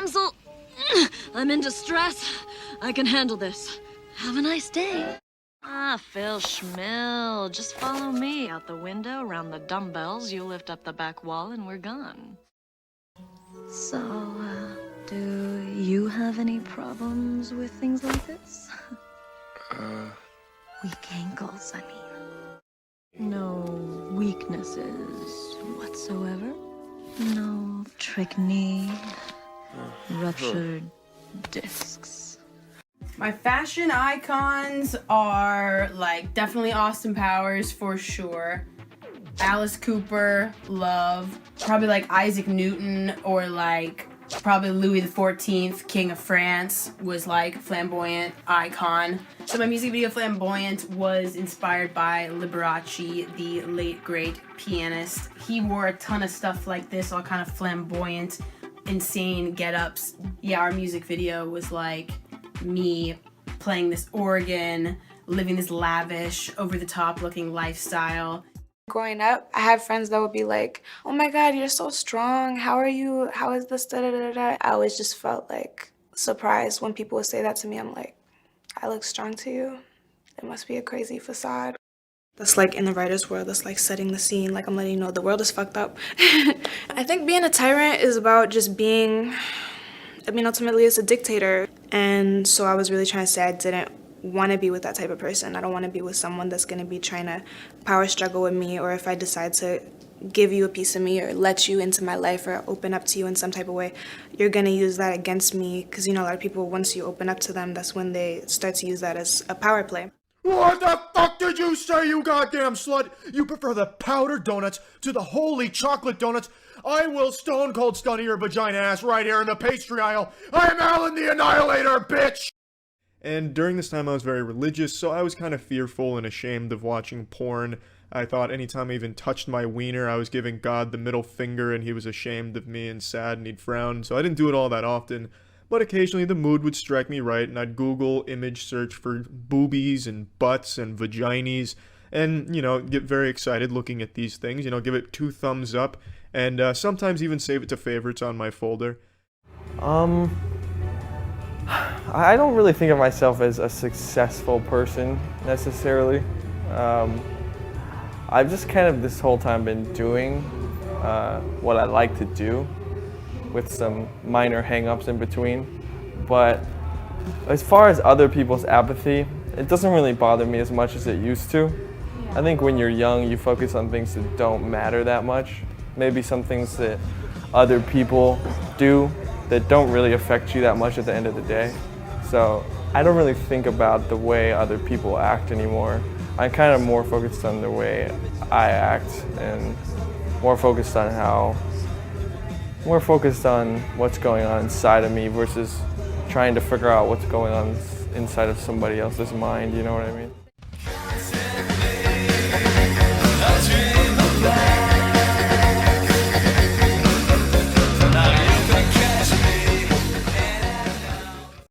damsel. I'm in distress. I can handle this. Have a nice day. Ah, Phil Schmill. Just follow me out the window, around the dumbbells. You lift up the back wall, and we're gone. So, do you have any problems with things like this? Weak ankles, I mean. No weaknesses whatsoever? No trick knee, ruptured discs. My fashion icons are like definitely Austin Powers for sure. Alice Cooper, love. Probably like Isaac Newton or like probably Louis XIV, King of France, was like flamboyant icon. So my music video Flamboyant was inspired by Liberace, the late great pianist. He wore a ton of stuff like this, all kind of flamboyant, insane get-ups. Yeah, our music video was like me playing this organ, living this lavish, over-the-top looking lifestyle. Growing up, I had friends that would be like, oh my God, you're so strong. How are you? How is this? Da, da, da, da. I always just felt like surprised when people would say that to me. I'm like, I look strong to you? It must be a crazy facade. That's like in the writer's world, that's like setting the scene, like I'm letting you know the world is fucked up. I think being a tyrant is about just being, ultimately it's a dictator. And so I was really trying to say I didn't want to be with that type of person. I don't want to be with someone that's going to be trying to power struggle with me, or if I decide to give you a piece of me or let you into my life or open up to you in some type of way, you're going to use that against me, because, you know, a lot of people, once you open up to them, that's when they start to use that as a power play. What the fuck did you say, you goddamn slut? You prefer the powdered donuts to the holy chocolate donuts? I will stone cold stun your vagina ass right here in the pastry aisle. I am Alan the Annihilator, bitch! And during this time I was very religious, so I was kind of fearful and ashamed of watching porn. I thought anytime I even touched my wiener, I was giving God the middle finger and he was ashamed of me and sad and he'd frown, so I didn't do it all that often. But occasionally the mood would strike me right and I'd Google image search for boobies and butts and vaginas and, you know, get very excited looking at these things, you know, give it 2 thumbs up and sometimes even save it to favorites on my folder. I don't really think of myself as a successful person necessarily. I've just kind of this whole time been doing what I like to do with some minor hang-ups in between. But as far as other people's apathy, it doesn't really bother me as much as it used to. I think when you're young, you focus on things that don't matter that much. Maybe some things that other people do that don't really affect you that much at the end of the day. So I don't really think about the way other people act anymore. I'm kind of more focused on the way I act and more focused on what's going on inside of me versus trying to figure out what's going on inside of somebody else's mind, you know what I mean?